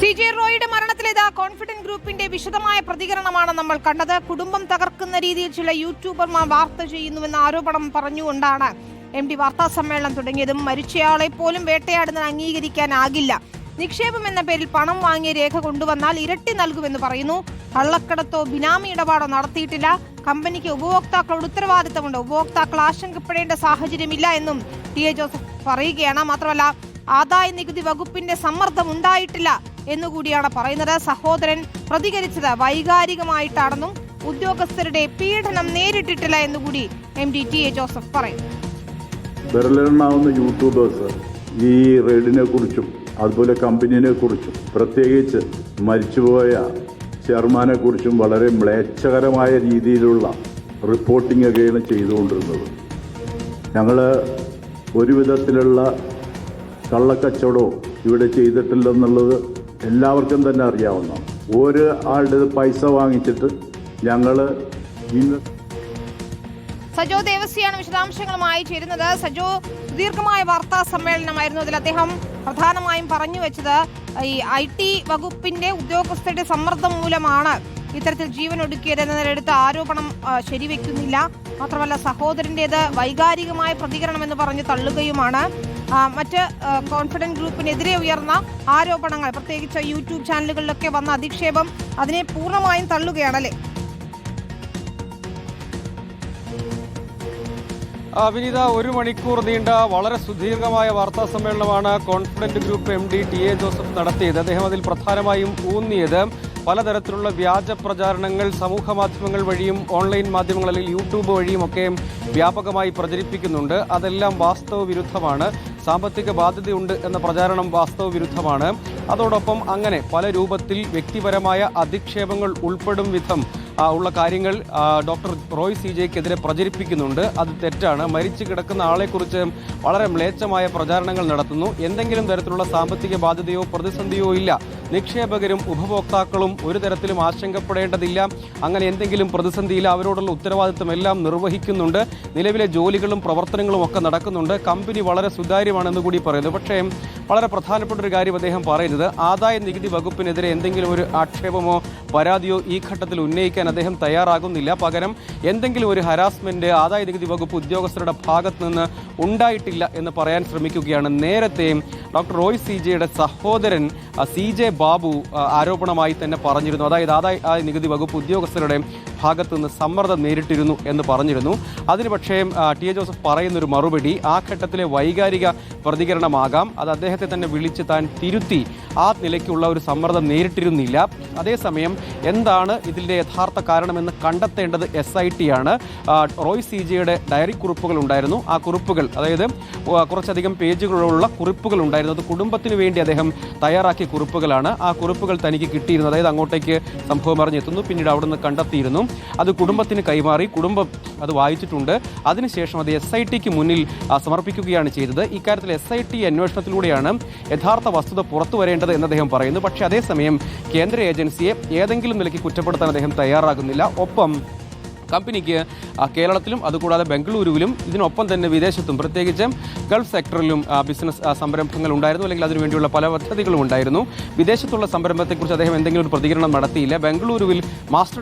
CJ റോയിയുടെ മരണത്തിലേതാ confident ഗ്രൂപ്പിന്റെ വിശദമായ പ്രതികരണമാണ് നമ്മൾ കണ്ടത്. കുടുംബം തകർക്കുന്ന രീതിയിൽ ചില യൂട്യൂബർമാർ വാർത്ത ചെയ്യുന്നുവെന്ന ആരോപണം പറഞ്ഞുകൊണ്ടാണ് MD വാർത്താ സമ്മേളനം തുടങ്ങിയതും. മരിച്ചയാളെ പോലും വേട്ടയാടുന്നത് അംഗീകരിക്കാനാകില്ല. നിക്ഷേപം എന്ന പേരിൽ പണം വാങ്ങിയ രേഖ കൊണ്ടുവന്നാൽ ഇരട്ടി നൽകുമെന്ന് പറയുന്നു. കള്ളക്കടത്തോ ബിനാമി ഇടപാടോ നടത്തിയിട്ടില്ല. കമ്പനിക്ക് ഉപഭോക്താക്കളോട് ഉത്തരവാദിത്തമുണ്ട്. ഉപഭോക്താക്കൾ ആശങ്കപ്പെടേണ്ട സാഹചര്യമില്ല എന്നും TA ജോസഫ് പറയുകയാണ്. മാത്രമല്ല ആദായ നികുതി വകുപ്പിന്റെ സമ്മർദ്ദം ഉണ്ടായിട്ടില്ല എന്നുകൂടിയാണ് പറയുന്നത്. സഹോദരൻ പ്രതികരിച്ചത് വൈകാരികമായിട്ടാണെന്നും ഉദ്യോഗസ്ഥരുടെ പീഡനം നേരിട്ടിട്ടില്ല എന്നുകൂടി MD TA ജോസഫ് പറയുന്നു. വിരലിലെണ്ണാവുന്ന യൂട്യൂബേഴ്സ് ഈ റെയ്ഡിനെ കുറിച്ചും അതുപോലെ കമ്പനിയെ കുറിച്ചും പ്രത്യേകിച്ച് മരിച്ചുപോയ ചെയർമാനെ കുറിച്ചും വളരെ മ്ലേച്ഛകരമായ രീതിയിലുള്ള റിപ്പോർട്ടിംഗ് ഒക്കെയാണ് ചെയ്തുകൊണ്ടിരുന്നത്. ഞങ്ങൾ ഒരു വിധത്തിലുള്ള കള്ളക്കച്ചവടവും ഇവിടെ ചെയ്തിട്ടില്ലെന്നുള്ളത് എല്ലാവർക്കും തന്നെ അറിയാവുന്ന ഒരു ആളുടെ പൈസ വാങ്ങിച്ചിട്ട് ഞങ്ങൾ സജോ ദേവസിയാണ് വിശദാംശങ്ങളുമായി ചേരുന്നത്. സജോ, സുദീർഘമായ വാർത്താ സമ്മേളനമായിരുന്നു. അതിൽ അദ്ദേഹം പ്രധാനമായും പറഞ്ഞു വെച്ചത് ഈ IT വകുപ്പിന്റെ ഉദ്യോഗസ്ഥരുടെ സമ്മർദ്ദം മൂലമാണ് ഇത്തരത്തിൽ ജീവൻ ഒടുക്കിയതെന്നതിലെടുത്ത ആരോപണം ശരിവെക്കുന്നില്ല. മാത്രമല്ല സഹോദരൻ്റേത് വൈകാരികമായ പ്രതികരണമെന്ന് പറഞ്ഞ് തള്ളുകയുമാണ്. മറ്റ് കോൺഫിഡന്റ് ഗ്രൂപ്പിനെതിരെ ഉയർന്ന ആരോപണങ്ങൾ, പ്രത്യേകിച്ച് യൂട്യൂബ് ചാനലുകളിലൊക്കെ വന്ന അധിക്ഷേപം, അതിനെ പൂർണ്ണമായും തള്ളുകയാണല്ലേ? വിനീത, 1 മണിക്കൂർ നീണ്ട വളരെ സുദീർഘമായ വാർത്താ സമ്മേളനമാണ് confident group MD TA Joseph നടത്തിയത്. അദ്ദേഹം അതിൽ പ്രധാനമായും ഊന്നിയത് പലതരത്തിലുള്ള വ്യാജ പ്രചാരണങ്ങൾ സമൂഹ മാധ്യമങ്ങൾ വഴിയും ഓൺലൈൻ മാധ്യമങ്ങൾ അല്ലെങ്കിൽ യൂട്യൂബ് വഴിയും ഒക്കെ വ്യാപകമായി പ്രചരിപ്പിക്കുന്നുണ്ട്. അതെല്ലാം വാസ്തവ വിരുദ്ധമാണ്. സാമ്പത്തിക ബാധ്യതയുണ്ട് എന്ന പ്രചാരണം വാസ്തവ വിരുദ്ധമാണ്. അതോടൊപ്പം അങ്ങനെ പല രൂപത്തിൽ വ്യക്തിപരമായ അധിക്ഷേപങ്ങൾ ഉൾപ്പെടും വിധം ഉള്ള കാര്യങ്ങൾ ഡോക്ടർ റോയ് CJക്കെതിരെ പ്രചരിപ്പിക്കുന്നുണ്ട്. അത് തെറ്റാണ്. മരിച്ചു കിടക്കുന്ന ആളെക്കുറിച്ച് വളരെ മ്ലേച്ഛമായ പ്രചാരണങ്ങൾ നടത്തുന്നു. എന്തെങ്കിലും തരത്തിലുള്ള സാമ്പത്തിക ബാധ്യതയോ പ്രതിസന്ധിയോ ഇല്ല. നിക്ഷേപകരും ഉപഭോക്താക്കളും ഒരു തരത്തിലും ആശങ്കപ്പെടേണ്ടതില്ല. അങ്ങനെ എന്തെങ്കിലും പ്രതിസന്ധിയില്ല. അവരോടുള്ള ഉത്തരവാദിത്തം എല്ലാം നിർവഹിക്കുന്നുണ്ട്. നിലവിലെ ജോലികളും പ്രവർത്തനങ്ങളും ഒക്കെ നടക്കുന്നുണ്ട്. കമ്പനി വളരെ സുതാര്യമാണെന്ന് കൂടി പറയുന്നു. പക്ഷേ വളരെ പ്രധാനപ്പെട്ട ഒരു കാര്യം അദ്ദേഹം പറയുന്നത്, ആദായ നികുതി വകുപ്പിനെതിരെ എന്തെങ്കിലും ഒരു ആക്ഷേപമോ പരാതിയോ ഈ ഘട്ടത്തിൽ ഉന്നയിക്കാൻ അദ്ദേഹം തയ്യാറാകുന്നില്ല. പകരം എന്തെങ്കിലും ഒരു ഹരാസ്മെന്റ് ആദായ നികുതി വകുപ്പ് ഉദ്യോഗസ്ഥരുടെ ഭാഗത്ത് നിന്ന് ഉണ്ടായിട്ടില്ല എന്ന് പറയാൻ ശ്രമിക്കുകയാണ്. നേരത്തെ ഡോക്ടർ റോയ് CJയുടെ സഹോദരൻ CJ ബാബു ആരോപണമായി തന്നെ പറഞ്ഞിരുന്നു. അതായത് ആദായ നികുതി വകുപ്പ് ഉദ്യോഗസ്ഥരുടെ ഭാഗത്തു നിന്ന് സമ്മർദ്ദം നേരിട്ടിരുന്നു എന്ന് പറഞ്ഞിരുന്നു. അതിന് പക്ഷേ TA ജോസഫ് പറയുന്നൊരു മറുപടി ആ ഘട്ടത്തിലെ വൈകാരിക പ്രതികരണമാകാം. അത് അദ്ദേഹത്തെ തന്നെ വിളിച്ച് താൻ തിരുത്തി ആ നിലയ്ക്കുള്ള ഒരു സമ്മർദ്ദം നേരിട്ടിരുന്നില്ല. അതേസമയം എന്താണ് ഇതിൻ്റെ യഥാർത്ഥ കാരണമെന്ന് കണ്ടെത്തേണ്ടത് SIT ആണ്. റോയ് CJയുടെ ഡയറി കുറിപ്പുകൾ ഉണ്ടായിരുന്നു. ആ കുറിപ്പുകൾ, അതായത് കുറച്ചധികം പേജുകളുള്ള കുറിപ്പുകൾ ഉണ്ടായിരുന്നു. അത് കുടുംബത്തിന് വേണ്ടി അദ്ദേഹം തയ്യാറാക്കിയ കുറിപ്പുകളാണ്. ആ കുറിപ്പുകൾ തനിക്ക് കിട്ടിയിരുന്നു. അതായത് അങ്ങോട്ടേക്ക് സംഭവം അറിഞ്ഞെത്തുന്നു. പിന്നീട് അവിടുന്ന് കണ്ടെത്തിയിരുന്നു. അത് കുടുംബത്തിന് കൈമാറി. കുടുംബം അത് വായിച്ചിട്ടുണ്ട്. അതിനുശേഷം അത് SITക്ക് മുന്നിൽ സമർപ്പിക്കുകയാണ് ചെയ്തത്. ഇക്കാര്യത്തിൽ SIT അന്വേഷണത്തിലൂടെയാണ് യഥാർത്ഥ വസ്തുത പുറത്തു വരേണ്ടത് എന്ന് അദ്ദേഹം പറയുന്നു. പക്ഷേ അതേസമയം കേന്ദ്ര ഏജൻസിയെ ഏതെങ്കിലും നിലയ്ക്ക് കുറ്റപ്പെടുത്താൻ അദ്ദേഹം തയ്യാറാകുന്നില്ല. ഒപ്പം കമ്പനിക്ക് കേരളത്തിലും അതുകൂടാതെ ബംഗളൂരുവിലും ഇതിനൊപ്പം തന്നെ വിദേശത്തും പ്രത്യേകിച്ച് ഗൾഫ് സെക്ടറിലും ബിസിനസ് സംരംഭങ്ങൾ ഉണ്ടായിരുന്നു, അല്ലെങ്കിൽ അതിനുവേണ്ടിയുള്ള പല പദ്ധതികളും ഉണ്ടായിരുന്നു. വിദേശത്തുള്ള സംരംഭത്തെക്കുറിച്ച് അദ്ദേഹം എന്തെങ്കിലും ഒരു പ്രതികരണം നടത്തിയില്ല. ബംഗളൂരുവിൽ മാസ്റ്റർ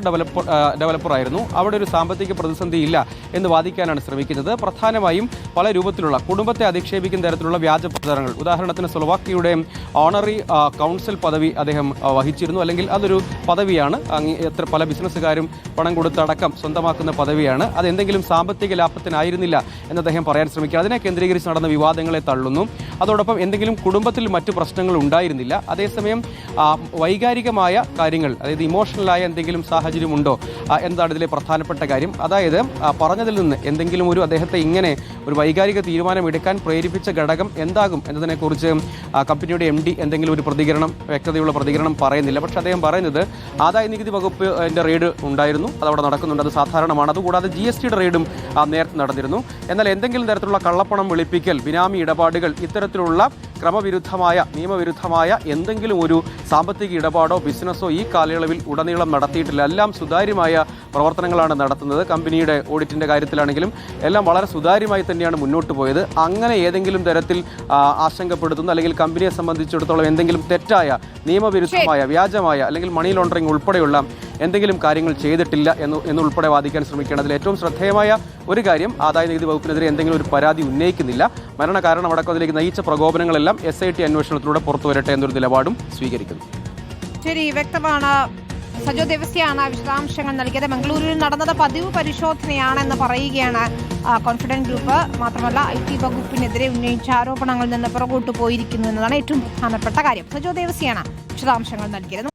ഡെവലപ്പറായിരുന്നു. അവിടെ ഒരു സാമ്പത്തിക പ്രതിസന്ധി ഇല്ല എന്ന് വാദിക്കാനാണ് ശ്രമിക്കുന്നത്. പ്രധാനമായും പല രൂപത്തിലുള്ള കുടുംബത്തെ അധിക്ഷേപിക്കുന്ന തരത്തിലുള്ള വ്യാജ പ്രചാരണങ്ങൾ, ഉദാഹരണത്തിന് സ്ലോവാക്കിയയുടെ ഓണറി കൗൺസിൽ പദവി അദ്ദേഹം വഹിച്ചിരുന്നു, അല്ലെങ്കിൽ അതൊരു പദവിയാണ്. പല ബിസിനസ്സുകാരും പണം കൊടുത്തടക്കം സ്വന്തമാക്കുന്ന പദവിയാണ്. അത് എന്തെങ്കിലും സാമ്പത്തിക ലാഭത്തിനായിരുന്നില്ല എന്ന് അദ്ദേഹം പറയാൻ ശ്രമിക്കുക. അതിനെ കേന്ദ്രീകരിച്ച് നടന്ന വിവാദങ്ങളെ തള്ളുന്നു. അതോടൊപ്പം എന്തെങ്കിലും കുടുംബത്തിൽ മറ്റു പ്രശ്നങ്ങൾ ഉണ്ടായിരുന്നില്ല. അതേസമയം വൈകാരികമായ കാര്യങ്ങൾ, അതായത് ഇമോഷണലായ എന്തെങ്കിലും സാഹചര്യമുണ്ടോ എന്നതാണ് ഇതിലെ പ്രധാനപ്പെട്ട കാര്യം. അതായത് പറഞ്ഞതിൽ നിന്ന് എന്തെങ്കിലും ഒരു അദ്ദേഹത്തെ ഇങ്ങനെ ഒരു വൈകാരിക തീരുമാനം എടുക്കാൻ പ്രേരിപ്പിച്ച ഘടകം എന്താകും എന്നതിനെക്കുറിച്ച് കമ്പനിയുടെ MD എന്തെങ്കിലും ഒരു പ്രതികരണം, വ്യക്തതയുള്ള പ്രതികരണം പറയുന്നില്ല. പക്ഷേ അദ്ദേഹം പറയുന്നത് ആദായ നികുതി വകുപ്പിൻ്റെ റെയ്ഡ് ഉണ്ടായിരുന്നു, അതവിടെ നടക്കുന്നുണ്ട്, അത് സാധാരണമാണ്. അതുകൂടാതെ GSTയുടെ റെയ്ഡും നേരത്തെ നടന്നിരുന്നു. എന്നാൽ എന്തെങ്കിലും തരത്തിലുള്ള കള്ളപ്പണം വെളുപ്പിക്കൽ, ബിനാമി ഇടപാടുകൾ, ഇത്തരത്തിലുള്ള ക്രമവിരുദ്ധമായ നിയമവിരുദ്ധമായ എന്തെങ്കിലും ഒരു സാമ്പത്തിക ഇടപാടോ ബിസിനസ്സോ ഈ കാലയളവിൽ ഉടനീളം നടത്തിയിട്ടില്ല. എല്ലാം സുതാര്യമായ പ്രവർത്തനങ്ങളാണ് നടത്തുന്നത്. കമ്പനിയുടെ ഓഡിറ്റിന്റെ കാര്യത്തിലാണെങ്കിലും എല്ലാം വളരെ സുതാര്യമായി തന്നെയാണ് മുന്നോട്ട് പോയത്. അങ്ങനെ ഏതെങ്കിലും തരത്തിൽ ആശങ്കപ്പെടുത്തുന്ന അല്ലെങ്കിൽ കമ്പനിയെ സംബന്ധിച്ചിടത്തോളം എന്തെങ്കിലും തെറ്റായ നിയമവിരുദ്ധമായ വ്യാജമായ അല്ലെങ്കിൽ മണി ലോണ്ടറിംഗ് ഉൾപ്പെടെയുള്ള എന്തെങ്കിലും കാര്യങ്ങൾ ചെയ്തിട്ടില്ല എന്നുൾപ്പെടെ വാദിക്കാൻ ശ്രമിക്കുകയാണ്. അതിൽ ഏറ്റവും ശ്രദ്ധേയമായ ഒരു കാര്യം ആദായ നികുതി വകുപ്പിനെതിരെ എന്തെങ്കിലും ഒരു പരാതി ഉന്നയിക്കുന്നില്ല. മരണകാരണം അടക്കം അതിലേക്ക് നയിച്ച പ്രകോപനങ്ങളെല്ലാം SIT അന്വേഷണത്തിലൂടെ പുറത്തുവരട്ടെ എന്നൊരു നിലപാടും സ്വീകരിക്കുന്നു. ശരി, വ്യക്തമാണ്. സജോ ദേവസ്യാണ് വിശദാംശങ്ങൾ നൽകിയത്. മംഗളൂരുവിൽ നടന്നത് പതിവ് പരിശോധനയാണെന്ന് പറയുകയാണ് കോൺഫിഡന്റ് ഗ്രൂപ്പ്. മാത്രമല്ല IT വകുപ്പിനെതിരെ ഉന്നയിച്ച ആരോപണങ്ങളിൽ നിന്ന് പുറകോട്ട് പോയിരിക്കുന്നു എന്നതാണ് ഏറ്റവും പ്രധാനപ്പെട്ട കാര്യം. സജോ ദേവസ്യാണ് വിശദാംശങ്ങൾ നൽകിയത്.